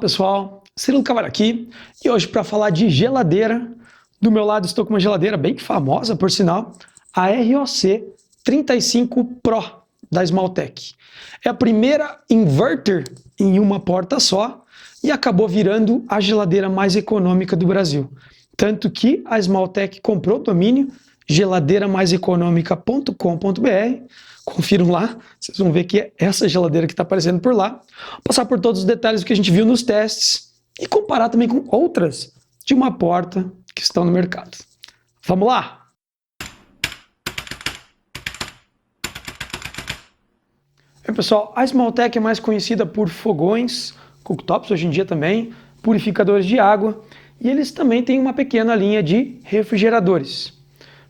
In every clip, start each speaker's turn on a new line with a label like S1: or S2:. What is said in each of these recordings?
S1: pessoal, Cirilo Cavalho aqui e hoje para falar de geladeira. Do meu lado estou com uma geladeira bem famosa, por sinal, a ROC 35 Pro da Smalltech. É a primeira inverter em uma porta só e acabou virando a geladeira mais econômica do Brasil. Tanto que a Smalltech comprou o domínio geladeira-mais-econômica.com.br. Confiram lá, vocês vão ver que é essa geladeira que está aparecendo por lá. Vou passar por todos os detalhes que a gente viu nos testes e comparar também com outras de uma porta que estão no mercado. Vamos lá! Pessoal, a Smalltech é mais conhecida por fogões, cooktops hoje em dia também, purificadores de água, e eles também têm uma pequena linha de refrigeradores.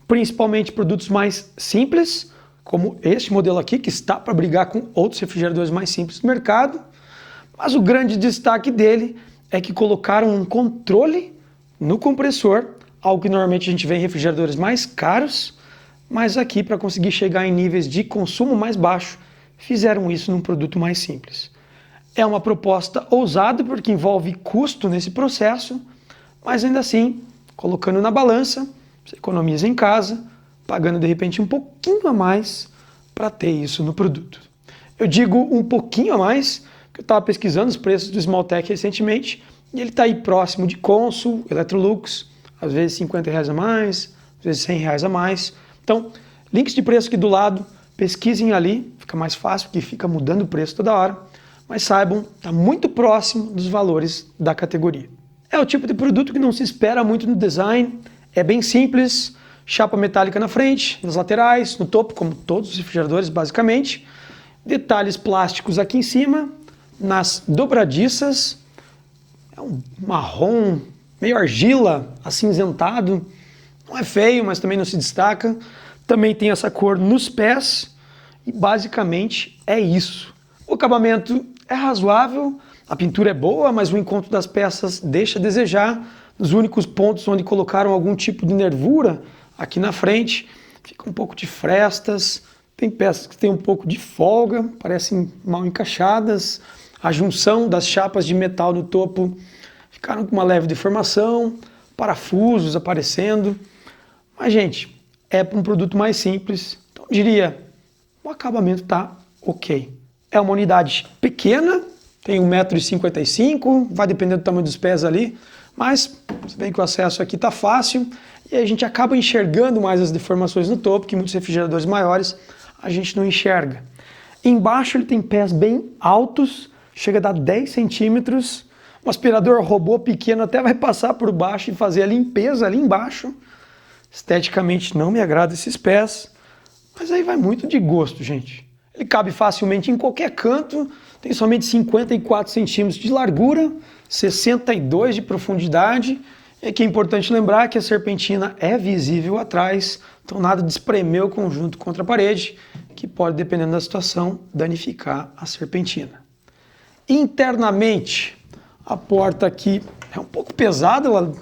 S1: Principalmente produtos mais simples, como este modelo aqui, que está para brigar com outros refrigeradores mais simples do mercado. Mas o grande destaque dele é que colocaram um controle no compressor, algo que normalmente a gente vê em refrigeradores mais caros, mas aqui, para conseguir chegar em níveis de consumo mais baixo, fizeram isso num produto mais simples. É uma proposta ousada porque envolve custo nesse processo, mas ainda assim, colocando na balança, você economiza em casa, pagando de repente um pouquinho a mais para ter isso no produto. Eu digo um pouquinho a mais, porque eu estava pesquisando os preços do Smalltech recentemente, e ele está aí próximo de Consul, Electrolux, às vezes R$50 a mais, às vezes R$100 a mais. Então, links de preço aqui do lado, pesquisem ali, fica mais fácil, porque fica mudando o preço toda hora, mas saibam, está muito próximo dos valores da categoria. É o tipo de produto que não se espera muito no design, é bem simples, chapa metálica na frente, nas laterais, no topo, como todos os refrigeradores basicamente, detalhes plásticos aqui em cima, nas dobradiças, é um marrom, meio argila, acinzentado, não é feio, mas também não se destaca, também tem essa cor nos pés e basicamente é isso. O acabamento é razoável, a pintura é boa, mas o encontro das peças deixa a desejar. Nos únicos pontos onde colocaram algum tipo de nervura, aqui na frente, fica um pouco de frestas, tem peças que têm um pouco de folga, parecem mal encaixadas, a junção das chapas de metal no topo ficaram com uma leve deformação, parafusos aparecendo, mas gente, é para um produto mais simples, então eu diria, o acabamento está ok. É uma unidade pequena, tem 1,55 m, vai depender do tamanho dos pés ali, mas você vê que o acesso aqui está fácil e a gente acaba enxergando mais as deformações no topo, que muitos refrigeradores maiores a gente não enxerga. Embaixo ele tem pés bem altos, chega a dar 10 centímetros. Um aspirador robô pequeno até vai passar por baixo e fazer a limpeza ali embaixo. Esteticamente não me agrada esses pés, mas aí vai muito de gosto, gente. Ele cabe facilmente em qualquer canto, tem somente 54 centímetros de largura, 62 de profundidade. E aqui é importante lembrar que a serpentina é visível atrás, então nada de espremer o conjunto contra a parede, que pode, dependendo da situação, danificar a serpentina. Internamente, a porta aqui é um pouco pesada, ela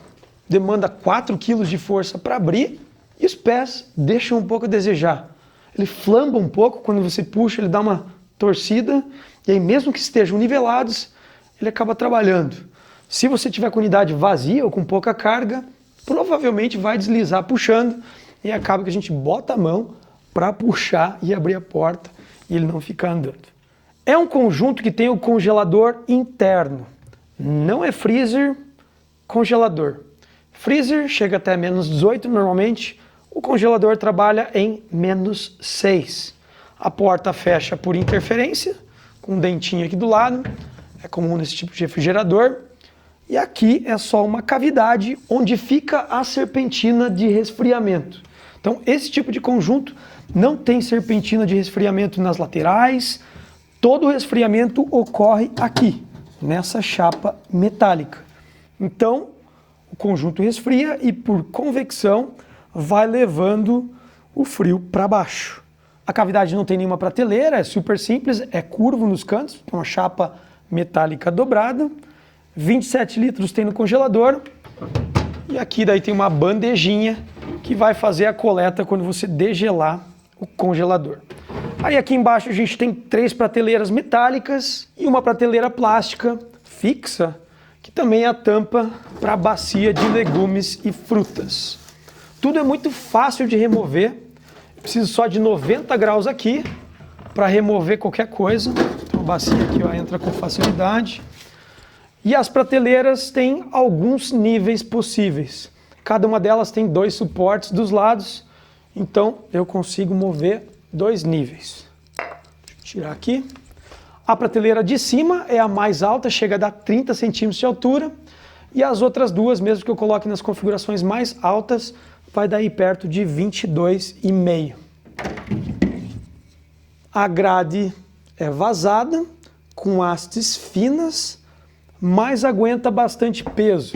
S1: demanda 4 kg de força para abrir e os pés deixam um pouco a desejar. Ele flamba um pouco, quando você puxa ele dá uma torcida, e aí mesmo que estejam nivelados, ele acaba trabalhando. Se você tiver com unidade vazia ou com pouca carga, provavelmente vai deslizar puxando e acaba que a gente bota a mão para puxar e abrir a porta e ele não ficar andando. É um conjunto que tem o congelador interno, não é freezer, congelador. Freezer chega até -18 normalmente, o congelador trabalha em -6. A porta fecha por interferência, com um dentinho aqui do lado, é comum nesse tipo de refrigerador. E aqui é só uma cavidade onde fica a serpentina de resfriamento. Então esse tipo de conjunto não tem serpentina de resfriamento nas laterais, todo o resfriamento ocorre aqui, nessa chapa metálica. Então o conjunto resfria e por convecção vai levando o frio para baixo. A cavidade não tem nenhuma prateleira, é super simples, é curvo nos cantos, uma chapa metálica dobrada. 27 litros tem no congelador e aqui daí tem uma bandejinha que vai fazer a coleta quando você degelar o congelador. Aí aqui embaixo a gente tem 3 prateleiras metálicas e uma prateleira plástica fixa, que também é a tampa para a bacia de legumes e frutas. Tudo é muito fácil de remover, preciso só de 90 graus aqui para remover qualquer coisa. Então a bacia aqui ó, entra com facilidade. E as prateleiras têm alguns níveis possíveis. Cada uma delas tem 2 suportes dos lados, então eu consigo mover 2 níveis. Deixa eu tirar aqui. A prateleira de cima é a mais alta, chega a dar 30 centímetros de altura. E as outras duas, mesmo que eu coloque nas configurações mais altas, vai dar aí perto de 22,5. A grade é vazada, com hastes finas, mas aguenta bastante peso.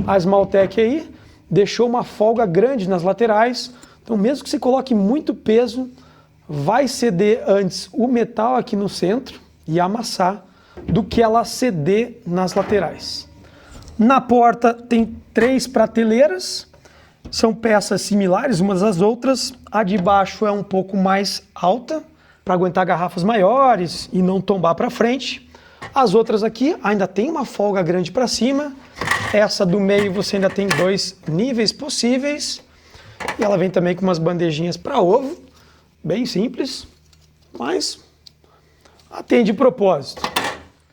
S1: A Smalltech aí deixou uma folga grande nas laterais, então mesmo que você coloque muito peso, vai ceder antes o metal aqui no centro e amassar do que ela ceder nas laterais. Na porta tem 3 prateleiras, são peças similares umas às outras. A de baixo é um pouco mais alta, para aguentar garrafas maiores e não tombar para frente. As outras aqui ainda tem uma folga grande para cima. Essa do meio você ainda tem 2 níveis possíveis. E ela vem também com umas bandejinhas para ovo, bem simples, mas atende propósito.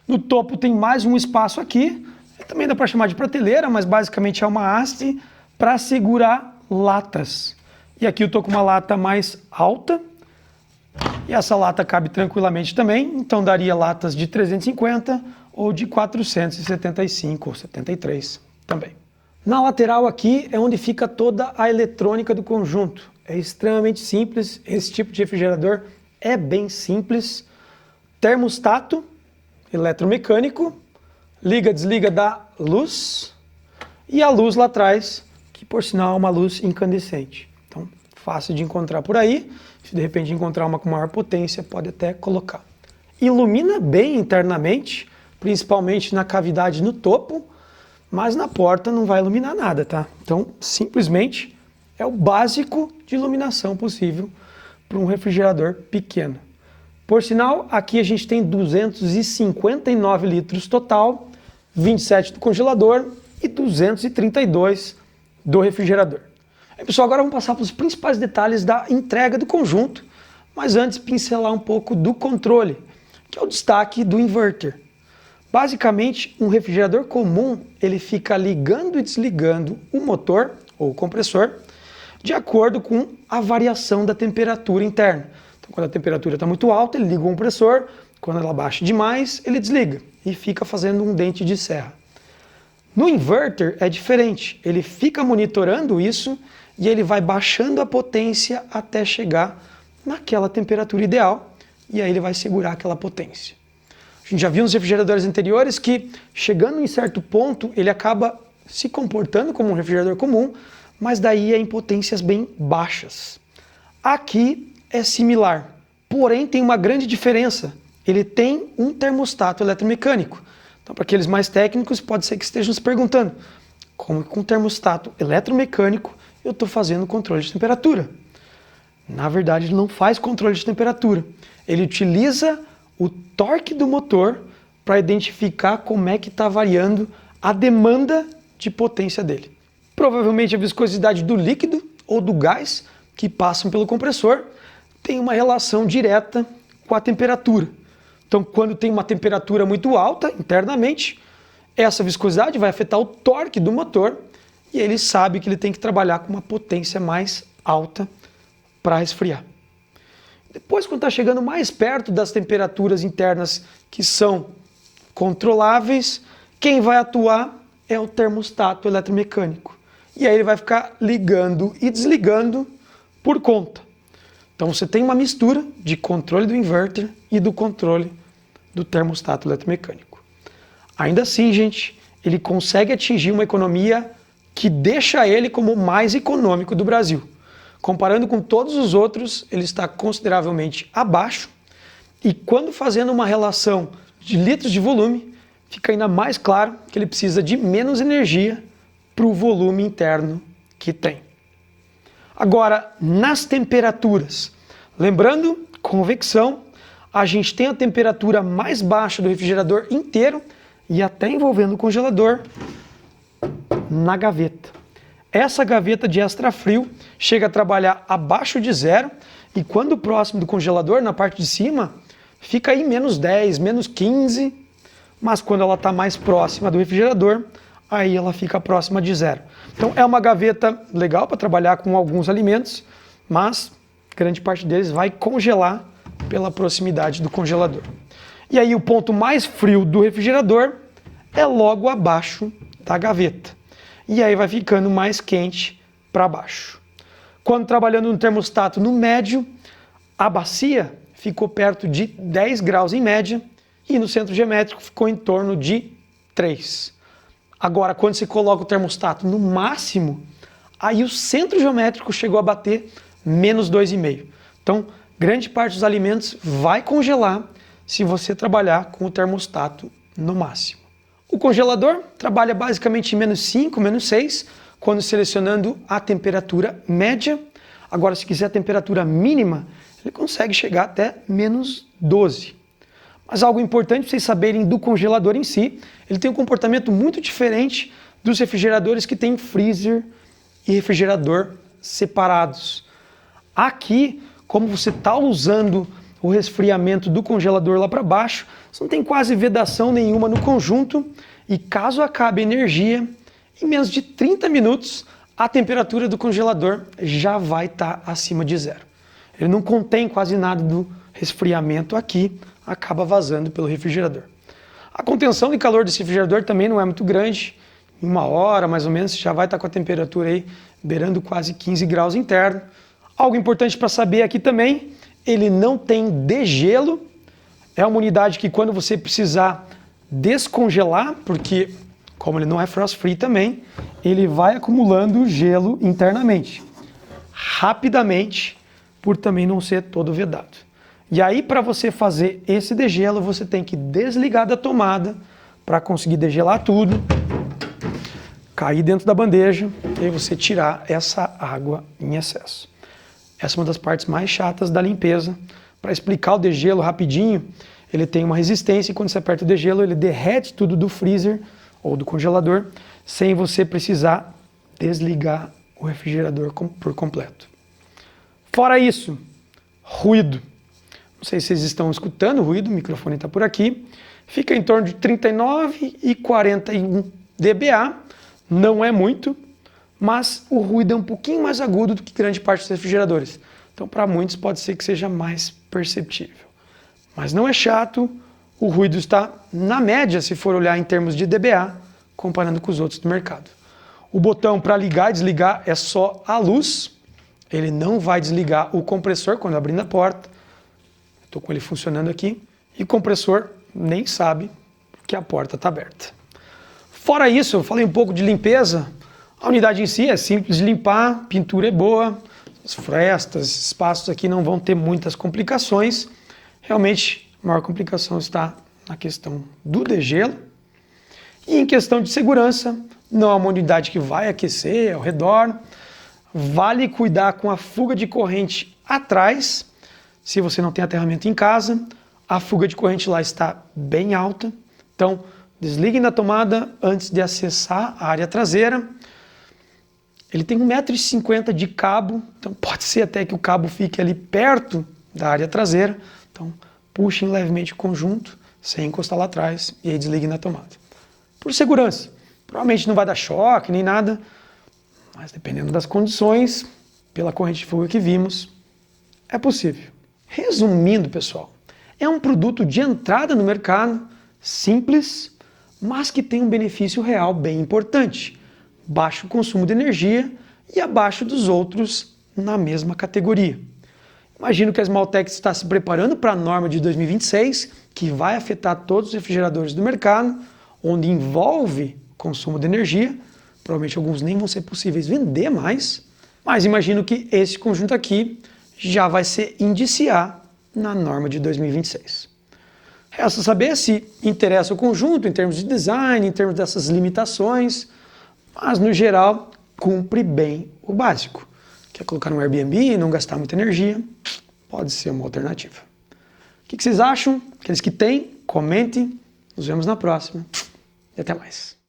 S1: No topo tem mais um espaço aqui, também dá para chamar de prateleira, mas basicamente é uma haste para segurar latas. E aqui eu estou com uma lata mais alta, e essa lata cabe tranquilamente também, então daria latas de 350 ou de 475 ou 73 também. Na lateral aqui é onde fica toda a eletrônica do conjunto. É extremamente simples, esse tipo de refrigerador é bem simples. Termostato eletromecânico, liga, desliga da luz e a luz lá atrás, que por sinal é uma luz incandescente. Então, fácil de encontrar por aí. Se de repente encontrar uma com maior potência, pode até colocar. Ilumina bem internamente, principalmente na cavidade no topo, mas na porta não vai iluminar nada, tá? Então, simplesmente é o básico de iluminação possível para um refrigerador pequeno. Por sinal, aqui a gente tem 259 litros total, 27 do congelador e 232 do refrigerador. Pessoal, agora vamos passar para os principais detalhes da entrega do conjunto, mas antes pincelar um pouco do controle, que é o destaque do inverter. Basicamente, um refrigerador comum, ele fica ligando e desligando o motor, ou o compressor, de acordo com a variação da temperatura interna. Então, quando a temperatura está muito alta, ele liga o compressor, quando ela baixa demais, ele desliga e fica fazendo um dente de serra. No inverter é diferente, ele fica monitorando isso e ele vai baixando a potência até chegar naquela temperatura ideal e aí ele vai segurar aquela potência. A gente já viu nos refrigeradores anteriores que chegando em certo ponto ele acaba se comportando como um refrigerador comum, mas daí é em potências bem baixas. Aqui é similar, porém tem uma grande diferença, ele tem um termostato eletromecânico. Então, para aqueles mais técnicos, pode ser que estejam se perguntando como com um termostato eletromecânico eu estou fazendo controle de temperatura. Na verdade, ele não faz controle de temperatura. Ele utiliza o torque do motor para identificar como é que está variando a demanda de potência dele. Provavelmente a viscosidade do líquido ou do gás que passam pelo compressor tem uma relação direta com a temperatura. Então, quando tem uma temperatura muito alta internamente, essa viscosidade vai afetar o torque do motor e ele sabe que ele tem que trabalhar com uma potência mais alta para esfriar. Depois, quando está chegando mais perto das temperaturas internas que são controláveis, quem vai atuar é o termostato eletromecânico. E aí ele vai ficar ligando e desligando por conta. Então você tem uma mistura de controle do inverter e do controle do termostato eletromecânico. Ainda assim, gente, ele consegue atingir uma economia que deixa ele como o mais econômico do Brasil. Comparando com todos os outros, ele está consideravelmente abaixo e quando fazendo uma relação de litros de volume, fica ainda mais claro que ele precisa de menos energia para o volume interno que tem. Agora, nas temperaturas, lembrando, convecção, a gente tem a temperatura mais baixa do refrigerador inteiro e até envolvendo o congelador na gaveta. Essa gaveta de extra frio chega a trabalhar abaixo de zero e quando próximo do congelador, na parte de cima, fica aí menos 10, menos 15, mas quando ela está mais próxima do refrigerador, aí ela fica próxima de zero. Então é uma gaveta legal para trabalhar com alguns alimentos, mas grande parte deles vai congelar pela proximidade do congelador. E aí o ponto mais frio do refrigerador é logo abaixo da gaveta. E aí vai ficando mais quente para baixo. Quando trabalhando no termostato no médio, a bacia ficou perto de 10 graus em média e no centro geométrico ficou em torno de 3. Agora, quando você coloca o termostato no máximo, aí o centro geométrico chegou a bater menos 2,5. Então, grande parte dos alimentos vai congelar se você trabalhar com o termostato no máximo. O congelador trabalha basicamente em menos 5, menos 6, quando selecionando a temperatura média. Agora, se quiser a temperatura mínima, ele consegue chegar até menos 12. Mas algo importante para vocês saberem do congelador em si, ele tem um comportamento muito diferente dos refrigeradores que têm freezer e refrigerador separados. Aqui, como você está usando o resfriamento do congelador lá para baixo, você não tem quase vedação nenhuma no conjunto e caso acabe a energia, em menos de 30 minutos a temperatura do congelador já vai estar acima de zero. Ele não contém quase nada do resfriamento aqui, acaba vazando pelo refrigerador. A contenção de calor desse refrigerador também não é muito grande, em 1 hora mais ou menos já vai estar com a temperatura aí beirando quase 15 graus interno. Algo importante para saber aqui também, ele não tem degelo, é uma unidade que quando você precisar descongelar, porque como ele não é frost free também, ele vai acumulando gelo internamente, rapidamente, por também não ser todo vedado. E aí para você fazer esse degelo, você tem que desligar da tomada para conseguir degelar tudo, cair dentro da bandeja e aí você tirar essa água em excesso. Essa é uma das partes mais chatas da limpeza. Para explicar o degelo rapidinho, ele tem uma resistência e quando você aperta o degelo, ele derrete tudo do freezer ou do congelador, sem você precisar desligar o refrigerador por completo. Fora isso, ruído. Não sei se vocês estão escutando o ruído, o microfone está por aqui. Fica em torno de 39 e 41 dBA, não é muito, mas o ruído é um pouquinho mais agudo do que grande parte dos refrigeradores. Então, para muitos pode ser que seja mais perceptível. Mas não é chato, o ruído está na média, se for olhar em termos de dBA, comparando com os outros do mercado. O botão para ligar e desligar é só a luz, ele não vai desligar o compressor quando abrindo a porta. Estou com ele funcionando aqui, e o compressor nem sabe que a porta está aberta. Fora isso, eu falei um pouco de limpeza. A unidade em si é simples de limpar, pintura é boa, as frestas, espaços aqui não vão ter muitas complicações. Realmente, a maior complicação está na questão do degelo. E em questão de segurança, não é uma unidade que vai aquecer ao redor. Vale cuidar com a fuga de corrente atrás. Se você não tem aterramento em casa, a fuga de corrente lá está bem alta. Então, desliguem da tomada antes de acessar a área traseira. Ele tem 1,50 m de cabo, então pode ser até que o cabo fique ali perto da área traseira. Então, puxem levemente o conjunto, sem encostar lá atrás, e aí desliguem da tomada. Por segurança, provavelmente não vai dar choque nem nada, mas dependendo das condições, pela corrente de fuga que vimos, é possível. Resumindo, pessoal, é um produto de entrada no mercado, simples, mas que tem um benefício real bem importante. Baixo consumo de energia e abaixo dos outros na mesma categoria. Imagino que a Smalltech está se preparando para a norma de 2026, que vai afetar todos os refrigeradores do mercado, onde envolve consumo de energia. Provavelmente alguns nem vão ser possíveis vender mais, mas imagino que esse conjunto aqui já vai se indiciar na norma de 2026. Resta saber se interessa o conjunto em termos de design, em termos dessas limitações, mas no geral cumpre bem o básico. Quer colocar no Airbnb e não gastar muita energia? Pode ser uma alternativa. O que vocês acham? Aqueles que têm, comentem. Nos vemos na próxima. e até mais.